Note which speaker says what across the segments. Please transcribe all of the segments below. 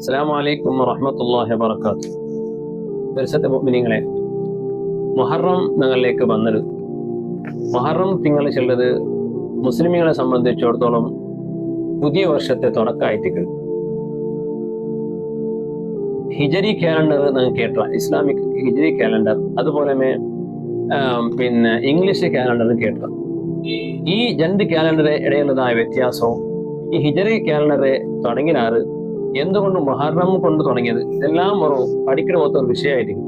Speaker 1: അസ്സലാമു അലൈക്കും വറഹ്മത്തുള്ളാഹി വബറകാതുഹു. പരിശുദ്ധ മുഅ്മിനീങ്ങളെ, മുഹറം ഞങ്ങളിലേക്ക് വന്നത് മുഹറം തിങ്കൾ ചെല്ലത് മുസ്ലിമീങ്ങളെ സംബന്ധിച്ചിടത്തോളം പുതിയ വർഷത്തെ തുടക്കമായിട്ട് ഹിജറി കാലണ്ടർ നിങ്ങൾ കേട്ട ഇസ്ലാമിക് ഹിജറി കാലണ്ടർ, അതുപോലെ ഇംഗ്ലീഷ് കാലണ്ടറും കേട്ട ഈ രണ്ട് കാലണ്ടറെ ഇടയിലുള്ളതായ വ്യത്യാസവും ഈ ഹിജറി കാലണ്ടറെ തുടങ്ങിയാറ് എന്തുകൊണ്ട് മുഹറം കൊണ്ട് തുടങ്ങിയത് ഇതെല്ലാം ഒരു പഠിക്കുന്ന പോലത്തെ ഒരു വിഷയമായിരിക്കും.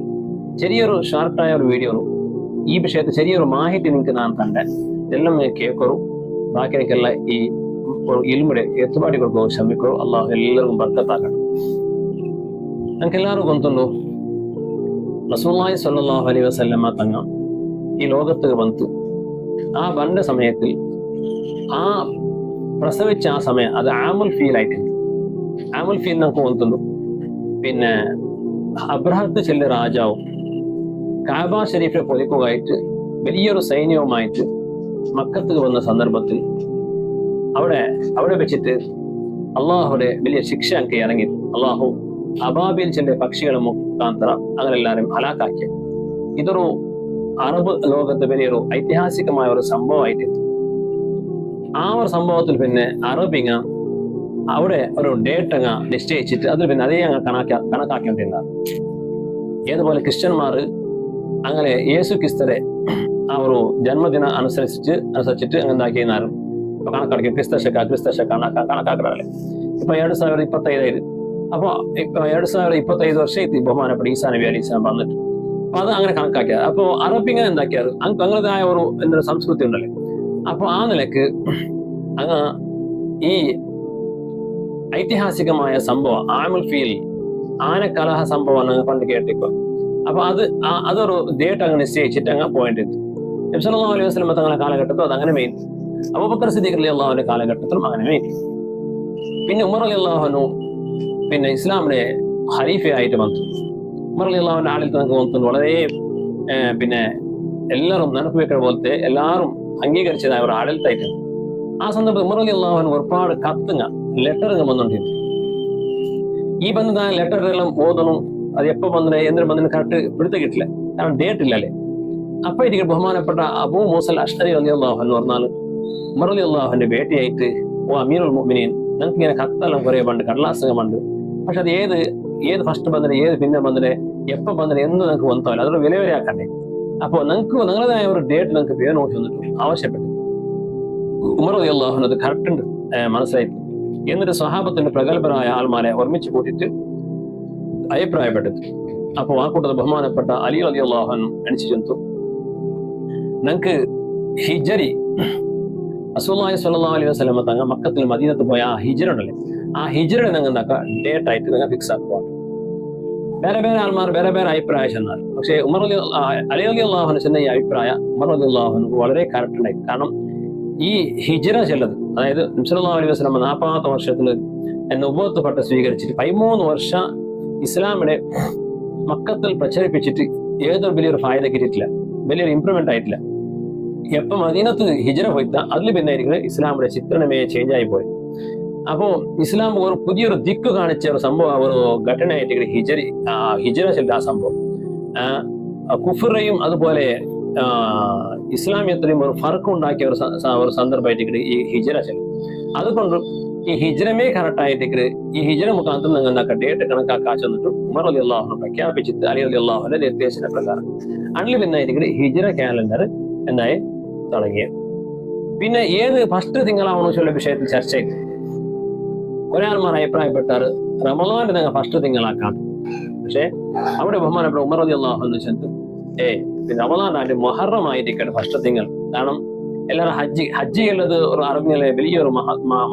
Speaker 1: ചെറിയൊരു ഷാർട്ടായ ഒരു വീഡിയോ ഈ വിഷയത്തിൽ ചെറിയൊരു മാഹിതി നിങ്ങൾക്ക് ನಾನು ತಂದೆ ഇതെല്ലാം കേൾക്കರು ബാക്കി എനിക്കെಲ್ಲ ഈ ಇಲ್ಮಡೆ ಎತ್ತುಪಾಡಿ ಕೊಡ್ಕೋ ಶ್ರಮಿಕರು ಅಲ್ಲಾಹ್ ಎಲ್ಲರಿಗೂ ಬರ್ಕತ್ತಾಗಣ. നമുക്കെല്ലാവരും ಗೊತ್ತುಂಡು റസൂലുള്ളാഹി സ്വല്ലല്ലാഹു അലൈഹി വസല്ലമ തങ്ങ ഈ ലോകത്ത് വന്നു. ആ വന്ന സമയത്തിൽ ആ പ്രസവിച്ച ആ സമയം അത് ആമുൽ ഫീൽ ആയിട്ടുണ്ട്. ആമുൽ ഫീൽ നമുക്ക് ಗೊತ್ತುಂಡು. അബ്രഹത്ത് ചെല്ലിയ രാജാവും കാബ ഷരീഫെ പൊലിക്കുകയായിട്ട് വലിയൊരു സൈന്യവുമായിട്ട് മക്കത്ത് വന്ന സന്ദർഭത്തിൽ അവിടെ വെച്ചിട്ട് അള്ളാഹുടെ വലിയ ശിക്ഷ എനിക്ക് ഇറങ്ങി. അള്ളാഹു അബാബിൽ ചെല്ലിയ പക്ഷികളെ മുഖാന്തരം അങ്ങനെ എല്ലാവരും ഹലാക്കാക്കി. ഇതൊരു അറബ് ലോകത്ത് വലിയൊരു ഐതിഹാസികമായ ഒരു സംഭവമായിട്ട് ആ ഒരു സംഭവത്തിൽ അറബിങ്ങ അവിടെ ഒരു ഡേറ്റ് അങ്ങ് നിശ്ചയിച്ചിട്ട് അതിൽ അതേ അങ്ങ് കണക്കാക്കിക്കൊണ്ടിരുന്നത്. ഏതുപോലെ ക്രിസ്ത്യന്മാർ അങ്ങനെ യേശു ക്രിസ്തരെ ആ ഒരു ജന്മദിനം അനുസരിച്ചിട്ട് അങ്ങനെ എന്താക്കിയെന്നാലും കണക്കാക്കി ക്രിസ്തശക്ക കണക്കാക്കാറല്ലേ. ഇപ്പൊ 2025 അപ്പൊ ഇപ്പൊ 2025 വർഷം ബഹുമാനപ്പെട്ട ഈസാ നബി അലൈഹി സ്വലാം വന്നിട്ട് അപ്പൊ അത് അങ്ങനെ കണക്കാക്കിയത്. അപ്പൊ അറബിങ്ങ എന്താക്കിയത് അങ്ങനതായ ഒരു എന്തൊരു സംസ്കൃതി ഉണ്ടല്ലേ. അപ്പൊ ആ നിലക്ക് അങ്ങ് ഈ ഐതിഹാസികമായ സംഭവം ആമുൽ ഫീൽ ആനക്കലഹ സംഭവം പണ്ട് കേട്ടിക്കോ. അപ്പൊ അതൊരു ഡേറ്റ് അങ്ങ് നിശ്ചയിച്ചിട്ട് അങ്ങ് പോയിന്റ് നബി സല്ലല്ലാഹു അലൈഹി വസല്ലം തങ്ങളുടെ കാലഘട്ടത്തിൽ അത് അങ്ങനെ മെയിൻ. അബൂബക്കർ സിദ്ദീഖ് റളിയല്ലാഹുവിന്റെ കാലഘട്ടത്തിലും അങ്ങനെ മെയിൻ. പിന്നെ ഉമർ റളിയല്ലാഹു അൻഹു ഇസ്ലാമിനെ ഖലീഫയായിട്ട് വന്നു. ഉമർ റളിയല്ലാഹുവിന്റെ ആളിൽ നമുക്ക് തോന്നുന്നു വളരെ എല്ലാവരും നടപ്പ് വെക്കുന്ന പോലത്തെ എല്ലാവരും അംഗീകരിച്ചതായ ഒരു ആളിലത്തായിട്ടുണ്ട്. ആ സന്ദർഭത്തിൽ ഉമർ റളിയല്ലാഹു അൻഹു ഒരുപാട് കത്തുങ്ങ ലെറ്ററുകൾ വന്നുകൊണ്ടിരുന്നു. ഈ ಬಂದ ലെറ്ററുകളെല്ലാം ഓതണം. അത് എപ്പോ വന്നത് എന്തിനു വന്നതിന് കറക്റ്റ് പിടുത്തം കിട്ടില്ല, കാരണം ഡേറ്റ് ഇല്ലല്ലേ. അപ്പൊ എനിക്ക് ബഹുമാനപ്പെട്ട അബൂ മൂസൽ അശ്അരി റളിയല്ലാഹു അൻഹു പറഞ്ഞാൽ ഉമർ റളിയല്ലാഹുവിന്റെ ബേട്ടിയായിട്ട് അമീറുൽ മുഅ്മിനീൻ ഞങ്ങൾക്ക് ഇങ്ങനെ കത്തെല്ലാം കുറെ പണ്ട് കടലാസങ്ങൾ ഉണ്ട്. പക്ഷെ അത് ഏത് ഫസ്റ്റ് ബന്ധന ഏത് പിന്നെ ബന്ധന എപ്പോ ബന്ധന എന്ന് നിങ്ങൾക്ക് വന്നതല്ല, അതൊരു വിലവരെയാക്കണ്ടേ. അപ്പൊ നിങ്ങളുടേതായ ഒരു ഡേറ്റ് നിങ്ങൾക്ക് പേര് നോക്കി വന്നിട്ട് ആവശ്യപ്പെട്ടു. ഉമർ റളിയല്ലാഹു അൻഹു അത് കറക്റ്റ് ഉണ്ട് മനസ്സിലായി. എന്നിട്ട് സ്വഹാബത്തിന്റെ പ്രഗത്ഭരായ ആൾമാരെ ഒരുമിച്ച് കൂട്ടിയിട്ട് അഭിപ്രായപ്പെട്ടത്. അപ്പോൾ ആ കൂട്ടത്തിൽ ബഹുമാനപ്പെട്ട അലി റളിയല്ലാഹു അൻഹു അനുസരിച്ചു ഞങ്ങൾക്ക് ഹിജറി റസൂലുള്ളാഹി സ്വല്ലല്ലാഹു അലൈഹി വസല്ലം തങ്ങ മക്കത്തിൽ മദീനത്ത് പോയ ആ ഹിജറ ഉണ്ടല്ലേ, ആ ഹിജറ ഞങ്ങൾ ഡേറ്റ് ആയിട്ട് നിങ്ങൾ ഫിക്സ് ആക്കുക. വേറെ ആൾമാർ വേറെ അഭിപ്രായം ചെന്നാൽ പക്ഷേ അലി റളിയല്ലാഹു അൻഹു ചെന്ന ഈ അഭിപ്രായം ഉമർ റളിയല്ലാഹു അൻഹു വളരെ കറക്റ്റ് ഉണ്ടായി. കാരണം ഈ ഹിജറ ചെല്ലത് അതായത് നബി സല്ലല്ലാഹു അലൈഹി വസല്ലം 40 വർഷത്തിൽ നുബുവത്ത് പട്ടം സ്വീകരിച്ചിട്ട് 13 വർഷം ഇസ്ലാമിനെ മക്കത്തിൽ പ്രചരിപ്പിച്ചിട്ട് ഏതൊരു വലിയൊരു ഫായത കിട്ടിയിട്ടില്ല, വലിയൊരു ഇംപ്രൂവ്മെന്റ് ആയിട്ടില്ല. എപ്പം മദീനത്ത് ഹിജറ പോയിത്ത അതിൽ ഇസ്ലാമിന്റെ ചിത്രണമേ ചേഞ്ച് ആയി പോയി. അപ്പോ ഇസ്ലാം ഒരു പുതിയൊരു ദിക്ക് കാണിച്ച ഒരു സംഭവം ഒരു ഘടനയായിട്ട് ഹിജറ ചെല്ല ആ സംഭവം കുഫറയും അതുപോലെ ഇസ്ലാമിയത്തിലും ഒരു ഫർക്ക് ഉണ്ടാക്കിയ ഒരു സന്ദർഭമായിട്ട് ഈ ഹിജറ ചെല്ലും. അതുകൊണ്ട് ഈ ഹിജറമേ കറക്റ്റായിട്ട് ഈ ഹിജറ മുഖാന്തരം നിങ്ങൾ ഡേറ്റ് കണക്കാക്കാൻ ചെന്നിട്ട് ഉമർ റളിയല്ലാഹു അൻഹു പ്രഖ്യാപിച്ചിട്ട് അലി റളിയല്ലാഹു അൻഹുവിന്റെ നിർദ്ദേശന പ്രകാരം അണ്ണിൽ ഹിജറ കാലണ്ടർ എന്നായി തുടങ്ങിയത്. പിന്നെ ഏത് ഫസ്റ്റ് തിങ്കളാവണോ ചൊല്ല വിഷയത്തിൽ ചർച്ച ചെയ്തു. ഒരാൾമാർ അഭിപ്രായപ്പെട്ടാറ് റമളാന്റെ നിങ്ങൾ ഫസ്റ്റ് തിങ്കളാക്കാം. പക്ഷെ അവിടെ ബഹുമാനപ്പെട്ട ഉമർ റളിയല്ലാഹു അൻഹു ചെന്ന് റമളാനായിട്ട് മുഹറമായിരിക്കണം ഫസ്റ്റ് തിങ്കൾ. കാരണം എല്ലാവരും ഹജ്ജ് ഉള്ളത് ഒരു അറബിയിലെ വലിയൊരു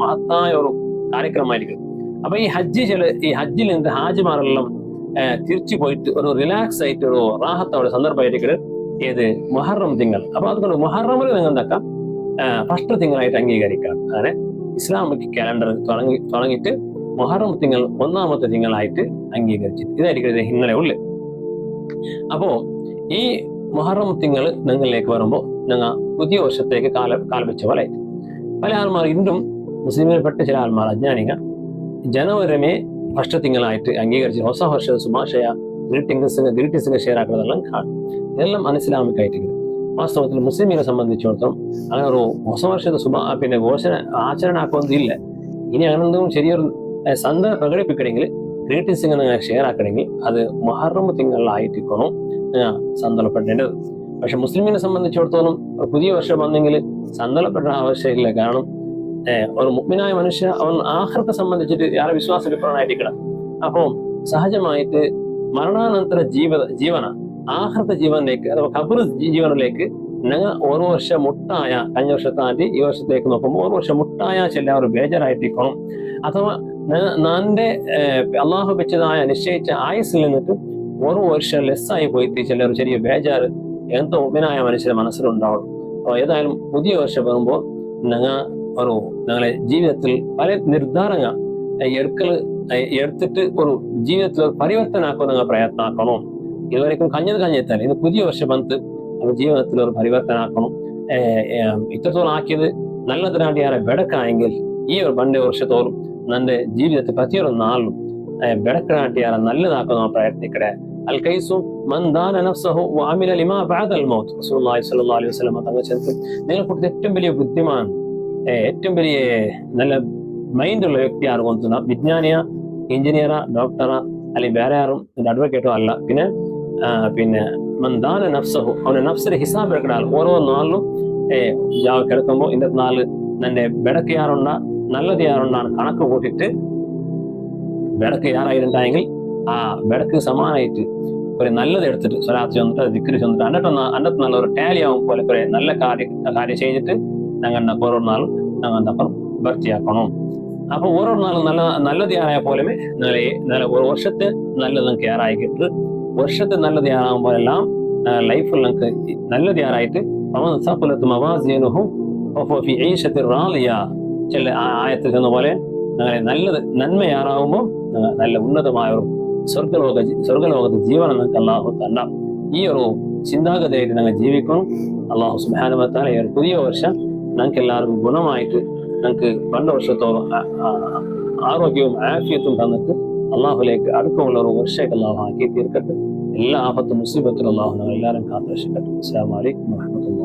Speaker 1: മഹത്തായ ഒരു കാര്യക്രമമായിരിക്കും. അപ്പൊ ഈ ഹജ്ജിൽ നിന്ന് ഹാജിമാരെല്ലാം തിരിച്ചു പോയിട്ട് ഒരു റിലാക്സ് ആയിട്ട് ഒരു റാഹത്തോടെ സന്ദർഭമായിരിക്കും ഏത് മുഹറം തിങ്കൾ. അപ്പൊ അതുകൊണ്ട് മുഹറമിൽ നിങ്ങൾ എന്താക്കാം ഫസ്റ്റ് തിങ്കളായിട്ട് അംഗീകരിക്കാം. അങ്ങനെ ഇസ്ലാമിക് കാലണ്ടർ തുടങ്ങിയിട്ട് മുഹറം തിങ്കൾ 1ാമത്തെ തിങ്കളായിട്ട് അംഗീകരിച്ചിട്ട് ഇതായിരിക്കും ഇന്നലെ ഉള്ളു. അപ്പോ ഈ മുഹറം തിങ്കൾ നിങ്ങളിലേക്ക് വരുമ്പോൾ നിങ്ങൾ പുതിയ വർഷത്തേക്ക് കാലവെച്ച പോലെ പല ആൾമാർ ഇന്നും മുസ്ലിമിൽപ്പെട്ട ചില ആൾമാർ അജ്ഞാനിക ജനുവരി ಫಸ್ಟ್ ತಿಂಗಳಾയിട്ട് അംഗീകരിച്ച് ಹೊಸ ವರ್ಷದ ಶುಭಾಶಯ ഗ്രീറ്റിംഗ്സ് ഷെയർ ആക്കുന്നതെല്ലാം കാണും. ഇതെല്ലാം അനിസ്ലാമിക് ആയിട്ട് വാസ്തവത്തിൽ മുസ്ലിമിനെ സംബന്ധിച്ചിടത്തോളം അങ്ങനെ ഒരു ಹೊಸ ವರ್ಷದ പിന്നെ ഘോഷണ ആചരണ ആക്കുന്നില്ല. ഇനി അങ്ങനെന്തും ശരിയൊരു സന്ത പ്രകടിപ്പിക്കണമെങ്കിൽ ഗ്രീറ്റിംഗ്സ് ഷെയർ ആക്കണമെങ്കിൽ അത് മുഹറം തിങ്കളിലായിട്ടിരിക്കണം സന്തോഷപ്പെടേണ്ടത്. പക്ഷെ മുസ്ലിമിനെ സംബന്ധിച്ചിടത്തോളം പുതിയ വർഷം വന്നെങ്കിൽ സന്തോഷപ്പെട്ട ആവശ്യമില്ല. കാരണം ഒരു മുഅ്മിനായ മനുഷ്യ അവൻ ആഖിറത്തെ സംബന്ധിച്ചിട്ട് യാറെ വിശ്വാസവിപ്രനായിരിക്കണം. അപ്പോൾ സഹജമായിട്ട് മരണാനന്തര ജീവന ആഖിറത്തെ ജീവനിലേക്ക് അഥവാ ഖബർ ജീവനിലേക്ക് ഞങ്ങൾ ഓരോ വർഷം മുട്ടായ കഴിഞ്ഞ വർഷത്താണ്ടി ഈ വർഷത്തേക്ക് നോക്കുമ്പോൾ ഓരോ വർഷം മുട്ടായ ചില ഒരു ബേജാറായിട്ടിരിക്കണം. അഥവാ നാന്റെ അള്ളാഹു വെച്ചതായ നിശ്ചയിച്ച ആയുസ്സിൽ നിന്നിട്ട് ഓരോ വർഷം ലെസ്സായി പോയിട്ട് ചില ഒരു ചെറിയ ബേജാറ് എന്തോ മുഅ്മിനായ മനുഷ്യന്റെ മനസ്സിലുണ്ടാവും. അപ്പോൾ ഏതായാലും പുതിയ വർഷം വരുമ്പോൾ ഞങ്ങളെ ജീവിതത്തിൽ പല നിർദ്ധാരങ്ങൾ എടുത്തിട്ട് ഒരു ജീവിതത്തിൽ ഒരു പരിവർത്തനാക്കാൻ നിങ്ങൾ പ്രയത്നാക്കണം. ഇതുവരെക്കും കഞ്ഞെത്താൻ ഇന്ന് പുതിയ വർഷം വന്ന് ജീവിതത്തിൽ ഒരു പരിവർത്തനാക്കണം. ഇത്രത്തോളം ആക്കിയത് നല്ലതിനാണ്ടിയാറെ ബെടക്കായെങ്കിൽ ഈ ഒരു പണ്ടേ വർഷത്തോറും നമ്മുടെ ജീവിതത്തിൽ പ്രതിയൊരു നാളും ബെടക്കനാട്ടിയാറെ നല്ലതാക്കാൻ പ്രയത്നിക്കട്ടെ. അൽ കൈസു മൻ ദാന നഫ്സഹു വഅമില ലിമാ ബഅദൽ മൗത്ത്. റസൂലുള്ളാഹി സ്വല്ലല്ലാഹു അലൈഹി വസല്ലം തങ്ങൾ ചെന്ന് നിങ്ങളെ കൂട്ടത്തിൽ ഏറ്റവും വലിയ ബുദ്ധിമാൻ ഏറ്റവും വലിയ നല്ല മൈൻഡുള്ള വ്യക്തി ആരും കൊണ്ടുവന്ന വിജ്ഞാനിയ എഞ്ചിനീയറാ ഡോക്ടറാ അല്ലെങ്കിൽ വേറെ ആരും അഡ്വക്കേറ്റോ അല്ല. പിന്നെ മന്ദാന നഫ്സഹു അവനെ നഫ്സിന്റെ ഹിസാബ് എടുക്കണ ഓരോ നാളിലും കിടക്കുമ്പോൾ ഇന്നത്തെ നാല് നിന്റെ ബെടക്ക് യാറുണ്ടാ നല്ലത് യാറുണ്ടാണ് കണക്ക് കൂട്ടിയിട്ട് ബെടക്ക് യാറായിട്ടുണ്ടായെങ്കിൽ ആ ബെടക്ക് സമാനായിട്ട് ഒരു നല്ലത് എടുത്തിട്ട് സ്വലാത്ത് ചെന്നിട്ട് ദിക്രി ചെന്നിട്ട് അന്നത്തെ നല്ല ഒരു ടാലി ആവും പോലെ കുറെ നല്ല കാര്യം ചെയ്തിട്ട് ഞങ്ങളുടെ ഓരോ നാളും ഞങ്ങളുടെ അപ്പുറം ഭർത്തിയാക്കണം. അപ്പൊ ഓരോ നാളും നല്ലത് യാറായ പോലെ ഒരു വർഷത്തെ നല്ലതും കെയറായിക്കിട്ട് വർഷത്തെ നല്ലത് യാറാകുമ്പോഴെല്ലാം ലൈഫിൽ നമുക്ക് നല്ലത് യാറായിട്ട് ചില ആയത്തിൽ ചെന്ന പോലെ നല്ലത് നന്മയാറാകുമ്പോൾ നല്ല ഉന്നതമായ ഒരു സ്വർഗലോകത്ത് ജീവനം നമുക്ക് അള്ളാഹു തന്ന ഈ ഒരു ചിന്താഗതിയായിട്ട് ഞങ്ങൾ ജീവിക്കണം. അള്ളാഹു സുബ്ഹാനഹു വ തആല ഈ ഒരു പുതിയ വർഷം ഞങ്ങൾക്ക് എല്ലാവർക്കും ഗുണമായിട്ട് ഞങ്ങൾക്ക് പണ്ട് വർഷത്തോളം ആരോഗ്യവും ആഫിയത്തും തന്നിട്ട് അള്ളാഹുലേക്ക് അടുക്കമുള്ള ഒരു വർഷമായിട്ട് അള്ളാഹു ആക്കി തീർക്കട്ടെ. എല്ലാ ആപത്തും മുസീബത്തും അള്ളാഹു ഞങ്ങൾ എല്ലാവരും കാത്തുരക്ഷിക്കട്ടെ. അസ്സലാമു അലൈക്കും വറഹ്മത്തുള്ളാഹി.